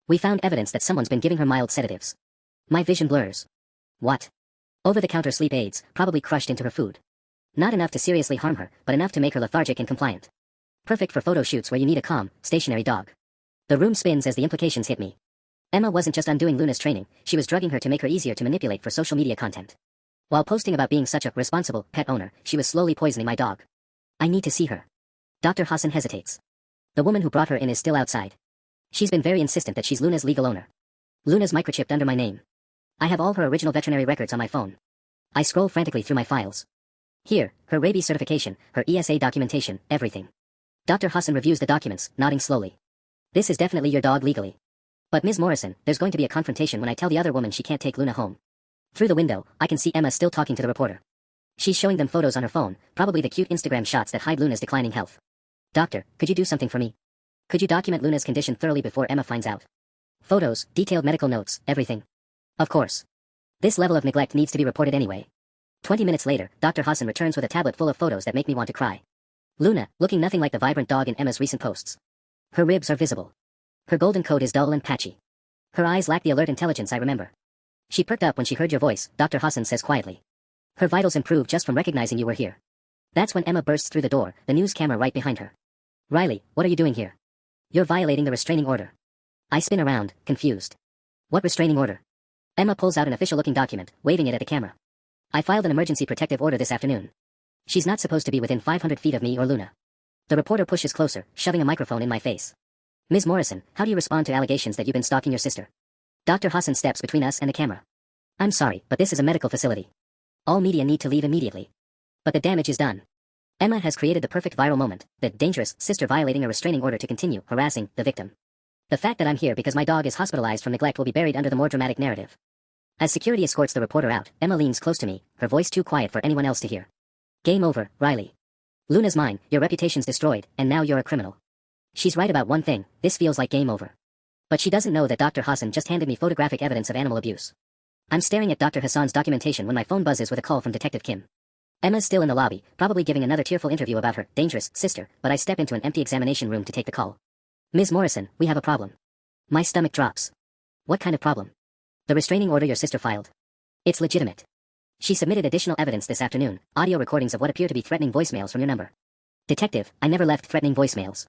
We found evidence that someone's been giving her mild sedatives. My vision blurs. What? Over-the-counter sleep aids, probably crushed into her food. Not enough to seriously harm her, but enough to make her lethargic and compliant. Perfect for photo shoots where you need a calm, stationary dog. The room spins as the implications hit me. Emma wasn't just undoing Luna's training, she was drugging her to make her easier to manipulate for social media content. While posting about being such a responsible pet owner, she was slowly poisoning my dog. I need to see her. Dr. Hassan hesitates. The woman who brought her in is still outside. She's been very insistent that she's Luna's legal owner. Luna's microchipped under my name. I have all her original veterinary records on my phone. I scroll frantically through my files. Here, her rabies certification, her ESA documentation, everything. Dr. Hassan reviews the documents, nodding slowly. This is definitely your dog legally. But Ms. Morrison, there's going to be a confrontation when I tell the other woman she can't take Luna home. Through the window, I can see Emma still talking to the reporter. She's showing them photos on her phone, probably the cute Instagram shots that hide Luna's declining health. Doctor, could you do something for me? Could you document Luna's condition thoroughly before Emma finds out? Photos, detailed medical notes, everything. Of course. This level of neglect needs to be reported anyway. 20 minutes later, Dr. Hassan returns with a tablet full of photos that make me want to cry. Luna, looking nothing like the vibrant dog in Emma's recent posts. Her ribs are visible. Her golden coat is dull and patchy. Her eyes lack the alert intelligence I remember. She perked up when she heard your voice, Dr. Hassan says quietly. Her vitals improved just from recognizing you were here. That's when Emma bursts through the door, the news camera right behind her. Riley, what are you doing here? You're violating the restraining order. I spin around, confused. What restraining order? Emma pulls out an official-looking document, waving it at the camera. I filed an emergency protective order this afternoon. She's not supposed to be within 500 feet of me or Luna. The reporter pushes closer, shoving a microphone in my face. Ms. Morrison, how do you respond to allegations that you've been stalking your sister? Dr. Hassan steps between us and the camera. I'm sorry, but this is a medical facility. All media need to leave immediately. But the damage is done. Emma has created the perfect viral moment, the dangerous sister violating a restraining order to continue harassing the victim. The fact that I'm here because my dog is hospitalized from neglect will be buried under the more dramatic narrative. As security escorts the reporter out, Emma leans close to me, her voice too quiet for anyone else to hear. Game over, Riley. Luna's mine, your reputation's destroyed, and now you're a criminal. She's right about one thing, this feels like game over. But she doesn't know that Dr. Hassan just handed me photographic evidence of animal abuse. I'm staring at Dr. Hassan's documentation when my phone buzzes with a call from Detective Kim. Emma's still in the lobby, probably giving another tearful interview about her dangerous sister, but I step into an empty examination room to take the call. Ms. Morrison, we have a problem. My stomach drops. What kind of problem? The restraining order your sister filed. It's legitimate. She submitted additional evidence this afternoon, audio recordings of what appear to be threatening voicemails from your number. Detective, I never left threatening voicemails.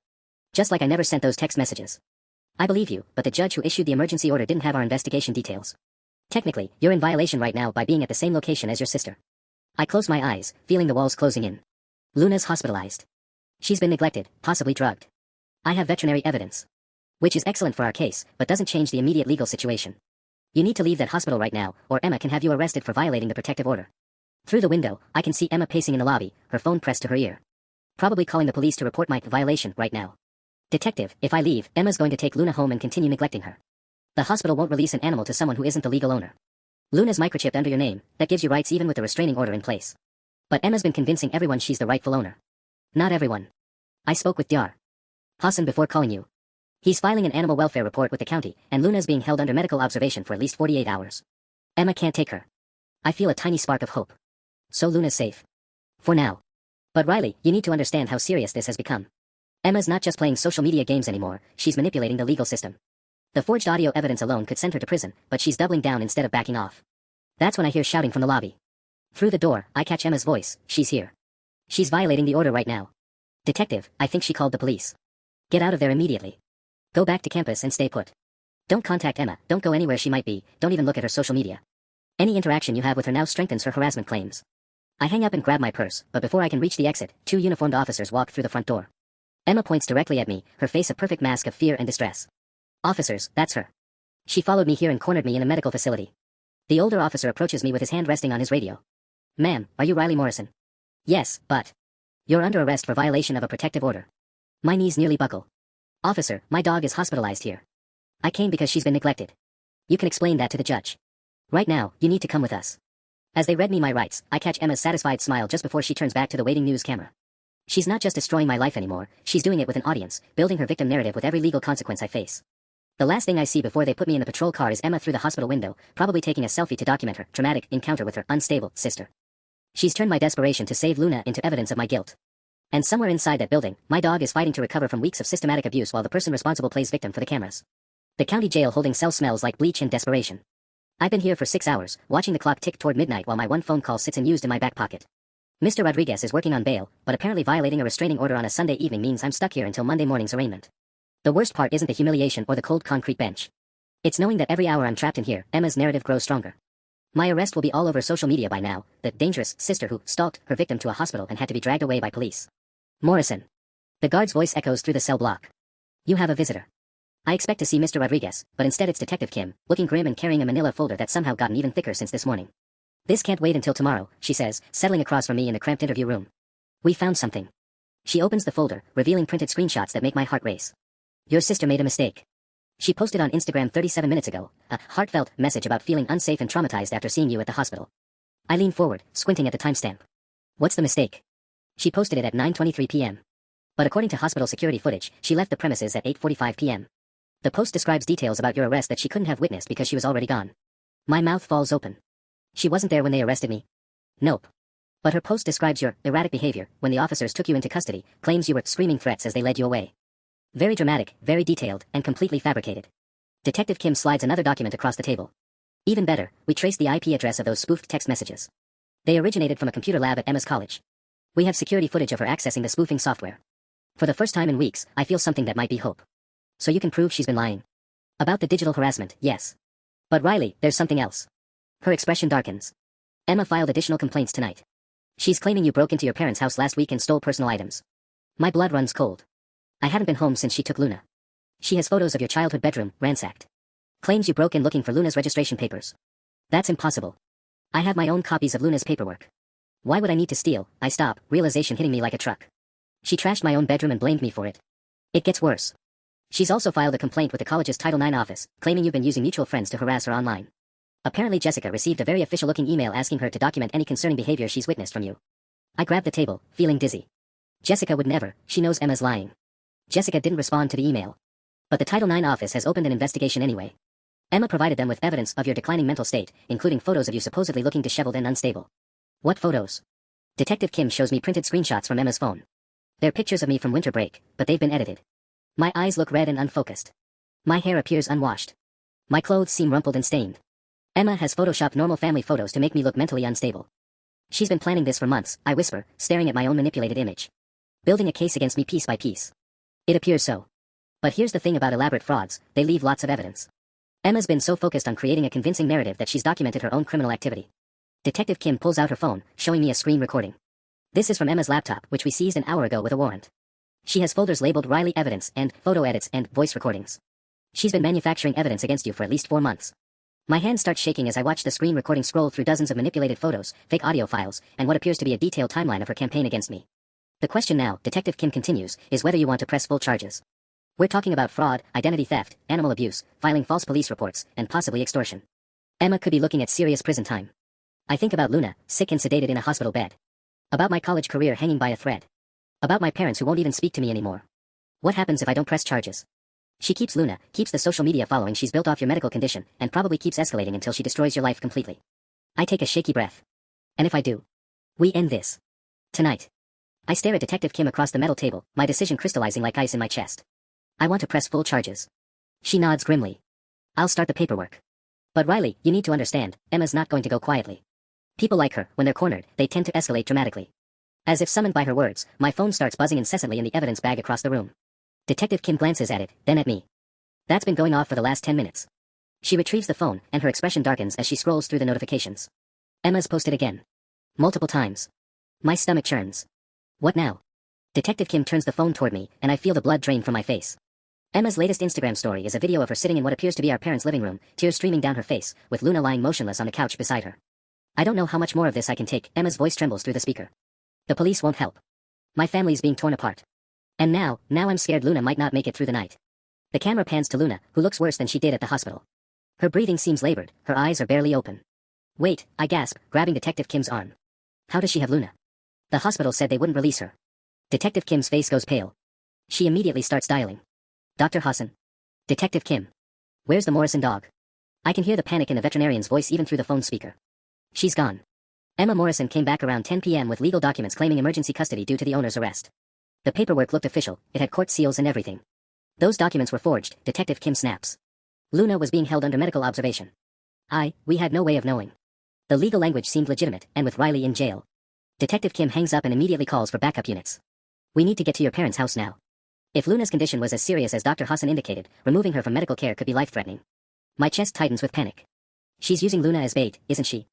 Just like I never sent those text messages. I believe you, but the judge who issued the emergency order didn't have our investigation details. Technically, you're in violation right now by being at the same location as your sister. I close my eyes, feeling the walls closing in. Luna's hospitalized. She's been neglected, possibly drugged. I have veterinary evidence. Which is excellent for our case, but doesn't change the immediate legal situation. You need to leave that hospital right now, or Emma can have you arrested for violating the protective order. Through the window, I can see Emma pacing in the lobby, her phone pressed to her ear. Probably calling the police to report my violation right now. Detective, if I leave, Emma's going to take Luna home and continue neglecting her. The hospital won't release an animal to someone who isn't the legal owner. Luna's microchipped under your name, that gives you rights even with the restraining order in place. But Emma's been convincing everyone she's the rightful owner. Not everyone. I spoke with Dr. Hassan before calling you. He's filing an animal welfare report with the county, and Luna's being held under medical observation for at least 48 hours. Emma can't take her. I feel a tiny spark of hope. So Luna's safe. For now. But Riley, you need to understand how serious this has become. Emma's not just playing social media games anymore, she's manipulating the legal system. The forged audio evidence alone could send her to prison, but she's doubling down instead of backing off. That's when I hear shouting from the lobby. Through the door, I catch Emma's voice. She's here. She's violating the order right now. Detective, I think she called the police. Get out of there immediately. Go back to campus and stay put. Don't contact Emma, don't go anywhere she might be, don't even look at her social media. Any interaction you have with her now strengthens her harassment claims. I hang up and grab my purse, but before I can reach the exit, 2 uniformed officers walk through the front door. Emma points directly at me, her face a perfect mask of fear and distress. Officers, that's her. She followed me here and cornered me in a medical facility. The older officer approaches me with his hand resting on his radio. Ma'am, are you Riley Morrison? Yes, but you're under arrest for violation of a protective order. My knees nearly buckle. Officer, my dog is hospitalized here. I came because she's been neglected. You can explain that to the judge. Right now, you need to come with us. As they read me my rights, I catch Emma's satisfied smile just before she turns back to the waiting news camera. She's not just destroying my life anymore, she's doing it with an audience, building her victim narrative with every legal consequence I face. The last thing I see before they put me in the patrol car is Emma through the hospital window, probably taking a selfie to document her traumatic encounter with her unstable sister. She's turned my desperation to save Luna into evidence of my guilt. And somewhere inside that building, my dog is fighting to recover from weeks of systematic abuse while the person responsible plays victim for the cameras. The county jail holding cell smells like bleach and desperation. I've been here for 6 hours, watching the clock tick toward midnight while my one phone call sits unused in my back pocket. Mr. Rodriguez is working on bail, but apparently violating a restraining order on a Sunday evening means I'm stuck here until Monday morning's arraignment. The worst part isn't the humiliation or the cold concrete bench. It's knowing that every hour I'm trapped in here, Emma's narrative grows stronger. My arrest will be all over social media by now, the dangerous sister who stalked her victim to a hospital and had to be dragged away by police. Morrison. The guard's voice echoes through the cell block. You have a visitor. I expect to see Mr. Rodriguez, but instead it's Detective Kim, looking grim and carrying a manila folder that's somehow gotten even thicker since this morning. This can't wait until tomorrow, she says, settling across from me in the cramped interview room. We found something. She opens the folder, revealing printed screenshots that make my heart race. Your sister made a mistake. She posted on Instagram 37 minutes ago, a heartfelt message about feeling unsafe and traumatized after seeing you at the hospital. I lean forward, squinting at the timestamp. What's the mistake? She posted it at 9:23 p.m. But according to hospital security footage, she left the premises at 8:45 p.m. The post describes details about your arrest that she couldn't have witnessed because she was already gone. My mouth falls open. She wasn't there when they arrested me. Nope. But her post describes your erratic behavior when the officers took you into custody, claims you were screaming threats as they led you away. Very dramatic, very detailed, and completely fabricated. Detective Kim slides another document across the table. Even better, we traced the IP address of those spoofed text messages. They originated from a computer lab at Emma's college. We have security footage of her accessing the spoofing software. For the first time in weeks, I feel something that might be hope. So you can prove she's been lying. About the digital harassment, yes. But Riley, there's something else. Her expression darkens. Emma filed additional complaints tonight. She's claiming you broke into your parents' house last week and stole personal items. My blood runs cold. I haven't been home since she took Luna. She has photos of your childhood bedroom, ransacked. Claims you broke in looking for Luna's registration papers. That's impossible. I have my own copies of Luna's paperwork. Why would I need to steal? I stop, realization hitting me like a truck. She trashed my own bedroom and blamed me for it. It gets worse. She's also filed a complaint with the college's Title IX office, claiming you've been using mutual friends to harass her online. Apparently Jessica received a very official-looking email asking her to document any concerning behavior she's witnessed from you. I grabbed the table, feeling dizzy. Jessica would never, she knows Emma's lying. Jessica didn't respond to the email. But the Title IX office has opened an investigation anyway. Emma provided them with evidence of your declining mental state, including photos of you supposedly looking disheveled and unstable. What photos? Detective Kim shows me printed screenshots from Emma's phone. They're pictures of me from winter break, but they've been edited. My eyes look red and unfocused. My hair appears unwashed. My clothes seem rumpled and stained. Emma has photoshopped normal family photos to make me look mentally unstable. She's been planning this for months, I whisper, staring at my own manipulated image. Building a case against me piece by piece. It appears so. But here's the thing about elaborate frauds, they leave lots of evidence. Emma's been so focused on creating a convincing narrative that she's documented her own criminal activity. Detective Kim pulls out her phone, showing me a screen recording. This is from Emma's laptop, which we seized an hour ago with a warrant. She has folders labeled Riley Evidence and Photo Edits and Voice Recordings. She's been manufacturing evidence against you for at least 4 months. My hand starts shaking as I watch the screen recording scroll through dozens of manipulated photos, fake audio files, and what appears to be a detailed timeline of her campaign against me. The question now, Detective Kim continues, is whether you want to press full charges. We're talking about fraud, identity theft, animal abuse, filing false police reports, and possibly extortion. Emma could be looking at serious prison time. I think about Luna, sick and sedated in a hospital bed. About my college career hanging by a thread. About my parents who won't even speak to me anymore. What happens if I don't press charges? She keeps Luna, keeps the social media following she's built off your medical condition, and probably keeps escalating until she destroys your life completely. I take a shaky breath. And if I do? We end this. Tonight. I stare at Detective Kim across the metal table, my decision crystallizing like ice in my chest. I want to press full charges. She nods grimly. I'll start the paperwork. But Riley, you need to understand, Emma's not going to go quietly. People like her, when they're cornered, they tend to escalate dramatically. As if summoned by her words, my phone starts buzzing incessantly in the evidence bag across the room. Detective Kim glances at it, then at me. That's been going off for the last 10 minutes. She retrieves the phone, and her expression darkens as she scrolls through the notifications. Emma's posted again. Multiple times. My stomach churns. What now? Detective Kim turns the phone toward me, and I feel the blood drain from my face. Emma's latest Instagram story is a video of her sitting in what appears to be our parents' living room, tears streaming down her face, with Luna lying motionless on the couch beside her. I don't know how much more of this I can take, Emma's voice trembles through the speaker. The police won't help. My family's being torn apart. And now I'm scared Luna might not make it through the night. The camera pans to Luna, who looks worse than she did at the hospital. Her breathing seems labored, her eyes are barely open. Wait, I gasp, grabbing Detective Kim's arm. How does she have Luna? The hospital said they wouldn't release her. Detective Kim's face goes pale. She immediately starts dialing. Dr. Hassan. Detective Kim. Where's the Morrison dog? I can hear the panic in the veterinarian's voice even through the phone speaker. She's gone. Emma Morrison came back around 10 p.m. with legal documents claiming emergency custody due to the owner's arrest. The paperwork looked official, it had court seals and everything. Those documents were forged, Detective Kim snaps. Luna was being held under medical observation. We had no way of knowing. The legal language seemed legitimate, and with Riley in jail. Detective Kim hangs up and immediately calls for backup units. We need to get to your parents' house now. If Luna's condition was as serious as Dr. Hassan indicated, removing her from medical care could be life-threatening. My chest tightens with panic. She's using Luna as bait, isn't she?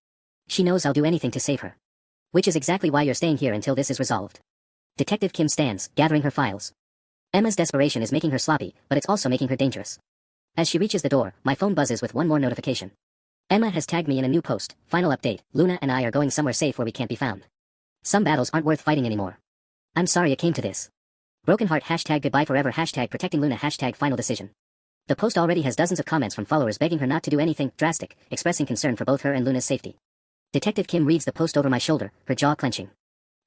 She knows I'll do anything to save her. Which is exactly why you're staying here until this is resolved. Detective Kim stands, gathering her files. Emma's desperation is making her sloppy, but it's also making her dangerous. As she reaches the door, my phone buzzes with one more notification. Emma has tagged me in a new post. Final update, Luna and I are going somewhere safe where we can't be found. Some battles aren't worth fighting anymore. I'm sorry it came to this. Broken heart #goodbye forever #protecting Luna #final decision. The post already has dozens of comments from followers begging her not to do anything drastic, expressing concern for both her and Luna's safety. Detective Kim reads the post over my shoulder, her jaw clenching.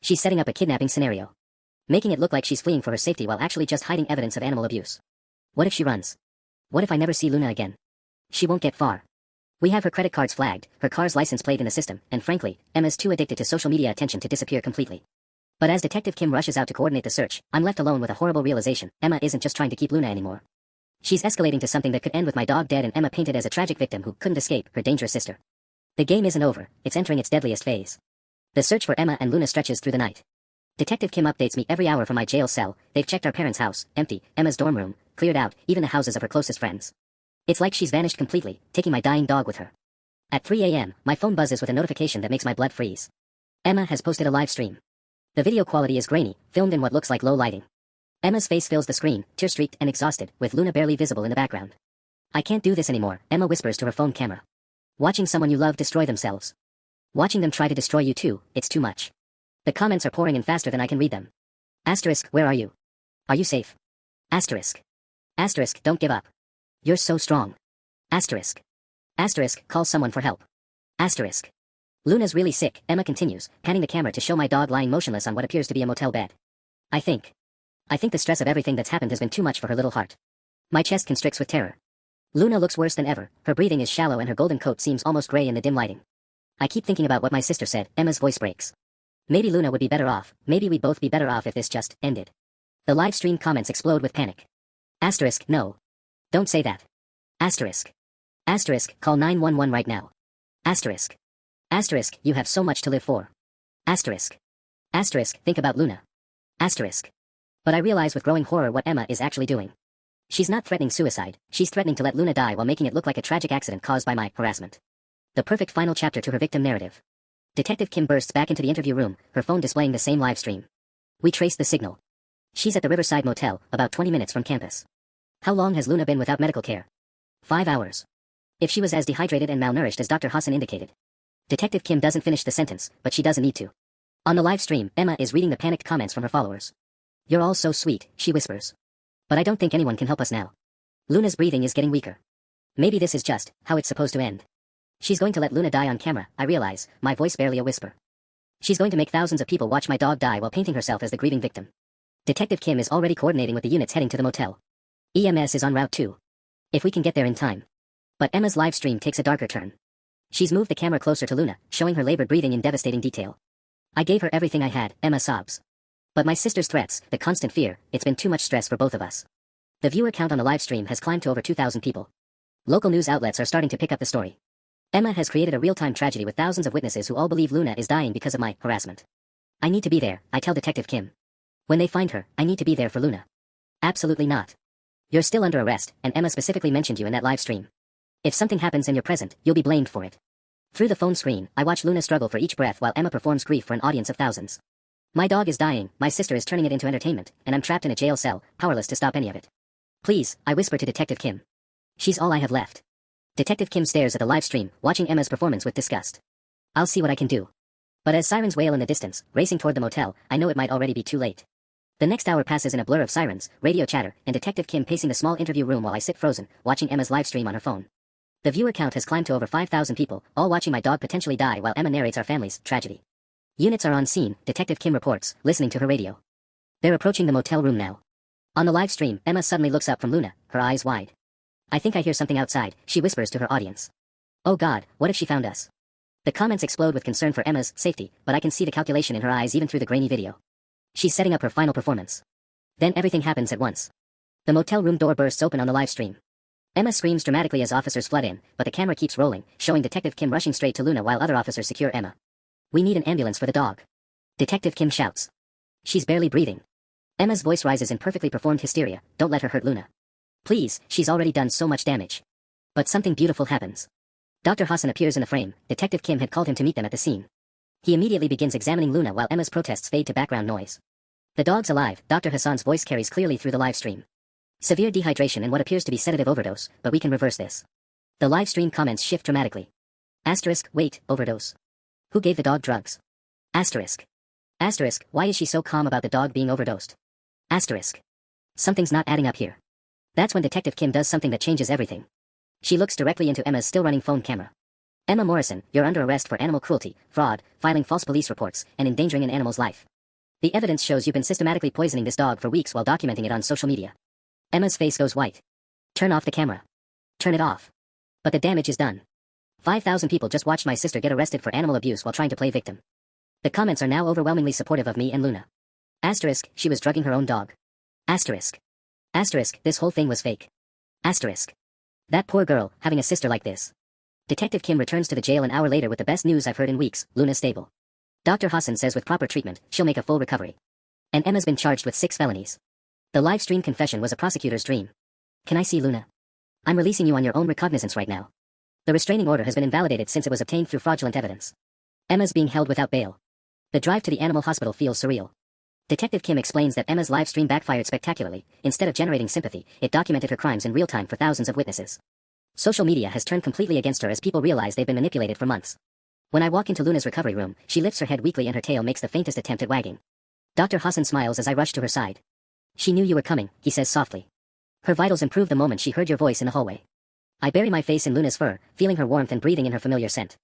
She's setting up a kidnapping scenario. Making it look like she's fleeing for her safety while actually just hiding evidence of animal abuse. What if she runs? What if I never see Luna again? She won't get far. We have her credit cards flagged, her car's license plate in the system, and frankly, Emma's too addicted to social media attention to disappear completely. But as Detective Kim rushes out to coordinate the search, I'm left alone with a horrible realization. Emma isn't just trying to keep Luna anymore. She's escalating to something that could end with my dog dead and Emma painted as a tragic victim who couldn't escape, her dangerous sister. The game isn't over, it's entering its deadliest phase. The search for Emma and Luna stretches through the night. Detective Kim updates me every hour from my jail cell. They've checked our parents' house, empty, Emma's dorm room, cleared out, even the houses of her closest friends. It's like she's vanished completely, taking my dying dog with her. At 3 a.m., my phone buzzes with a notification that makes my blood freeze. Emma has posted a live stream. The video quality is grainy, filmed in what looks like low lighting. Emma's face fills the screen, tear-streaked and exhausted, with Luna barely visible in the background. I can't do this anymore, Emma whispers to her phone camera. Watching someone you love destroy themselves. Watching them try to destroy you too, it's too much. The comments are pouring in faster than I can read them. Asterisk, where are you? Are you safe? Asterisk. Asterisk, don't give up. You're so strong. Asterisk. Asterisk, call someone for help. Asterisk. Luna's really sick, Emma continues, panning the camera to show my dog lying motionless on what appears to be a motel bed. I think the stress of everything that's happened has been too much for her little heart. My chest constricts with terror. Luna looks worse than ever, her breathing is shallow and her golden coat seems almost gray in the dim lighting. I keep thinking about what my sister said. Emma's voice breaks. Maybe Luna would be better off, maybe we'd both be better off if this just ended. The live stream comments explode with panic. Asterisk, no. Don't say that. Asterisk. Asterisk, call 911 right now. Asterisk. Asterisk, you have so much to live for. Asterisk. Asterisk, think about Luna. Asterisk. But I realize with growing horror what Emma is actually doing. She's not threatening suicide, she's threatening to let Luna die while making it look like a tragic accident caused by my harassment. The perfect final chapter to her victim narrative. Detective Kim bursts back into the interview room, her phone displaying the same live stream. We trace the signal. She's at the Riverside Motel, about 20 minutes from campus. How long has Luna been without medical care? 5 hours. If she was as dehydrated and malnourished as Dr. Hassan indicated. Detective Kim doesn't finish the sentence, but she doesn't need to. On the live stream, Emma is reading the panicked comments from her followers. You're all so sweet, she whispers. But I don't think anyone can help us now. Luna's breathing is getting weaker. Maybe this is just how it's supposed to end. She's going to let Luna die on camera, I realize, my voice barely a whisper. She's going to make thousands of people watch my dog die while painting herself as the grieving victim. Detective Kim is already coordinating with the units heading to the motel. EMS is en route too. If we can get there in time. But Emma's live stream takes a darker turn. She's moved the camera closer to Luna, showing her labored breathing in devastating detail. I gave her everything I had, Emma sobs. But my sister's threats, the constant fear, it's been too much stress for both of us. The viewer count on the live stream has climbed to over 2,000 people. Local news outlets are starting to pick up the story. Emma has created a real-time tragedy with thousands of witnesses who all believe Luna is dying because of my harassment. I need to be there, I tell Detective Kim. When they find her, I need to be there for Luna. Absolutely not. You're still under arrest, and Emma specifically mentioned you in that live stream. If something happens and you're present, you'll be blamed for it. Through the phone screen, I watch Luna struggle for each breath while Emma performs grief for an audience of thousands. My dog is dying, my sister is turning it into entertainment, and I'm trapped in a jail cell, powerless to stop any of it. Please, I whisper to Detective Kim. She's all I have left. Detective Kim stares at the live stream, watching Emma's performance with disgust. I'll see what I can do. But as sirens wail in the distance, racing toward the motel, I know it might already be too late. The next hour passes in a blur of sirens, radio chatter, and Detective Kim pacing the small interview room while I sit frozen, watching Emma's live stream on her phone. The viewer count has climbed to over 5,000 people, all watching my dog potentially die while Emma narrates our family's tragedy. Units are on scene, Detective Kim reports, listening to her radio. They're approaching the motel room now. On the live stream, Emma suddenly looks up from Luna, her eyes wide. I think I hear something outside, she whispers to her audience. Oh God, what if she found us? The comments explode with concern for Emma's safety, but I can see the calculation in her eyes even through the grainy video. She's setting up her final performance. Then everything happens at once. The motel room door bursts open on the live stream. Emma screams dramatically as officers flood in, but the camera keeps rolling, showing Detective Kim rushing straight to Luna while other officers secure Emma. We need an ambulance for the dog. Detective Kim shouts. She's barely breathing. Emma's voice rises in perfectly performed hysteria. Don't let her hurt Luna. Please, she's already done so much damage. But something beautiful happens. Dr. Hassan appears in the frame. Detective Kim had called him to meet them at the scene. He immediately begins examining Luna while Emma's protests fade to background noise. The dog's alive, Dr. Hassan's voice carries clearly through the live stream. Severe dehydration and what appears to be sedative overdose, but we can reverse this. The live stream comments shift dramatically. Asterisk, wait, overdose. Who gave the dog drugs? Asterisk. Asterisk, why is she so calm about the dog being overdosed? Asterisk. Something's not adding up here. That's when Detective Kim does something that changes everything. She looks directly into Emma's still-running phone camera. Emma Morrison, you're under arrest for animal cruelty, fraud, filing false police reports, and endangering an animal's life. The evidence shows you've been systematically poisoning this dog for weeks while documenting it on social media. Emma's face goes white. Turn off the camera. Turn it off. But the damage is done. 5,000 people just watched my sister get arrested for animal abuse while trying to play victim. The comments are now overwhelmingly supportive of me and Luna. Asterisk, she was drugging her own dog. Asterisk. Asterisk, this whole thing was fake. Asterisk. That poor girl, having a sister like this. Detective Kim returns to the jail an hour later with the best news I've heard in weeks, Luna's stable. Dr. Hassan says with proper treatment, she'll make a full recovery. And Emma's been charged with 6 felonies. The live stream confession was a prosecutor's dream. Can I see Luna? I'm releasing you on your own recognizance right now. The restraining order has been invalidated since it was obtained through fraudulent evidence. Emma's being held without bail. The drive to the animal hospital feels surreal. Detective Kim explains that Emma's live stream backfired spectacularly. Instead of generating sympathy, it documented her crimes in real time for thousands of witnesses. Social media has turned completely against her as people realize they've been manipulated for months. When I walk into Luna's recovery room, she lifts her head weakly and her tail makes the faintest attempt at wagging. Dr. Hassan smiles as I rush to her side. She knew you were coming, he says softly. Her vitals improved the moment she heard your voice in the hallway. I bury my face in Luna's fur, feeling her warmth and breathing in her familiar scent.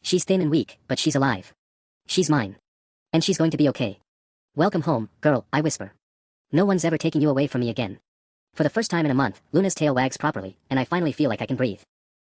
She's thin and weak, but she's alive. She's mine. And she's going to be okay. Welcome home, girl, I whisper. No one's ever taking you away from me again. For the first time in a month, Luna's tail wags properly, and I finally feel like I can breathe.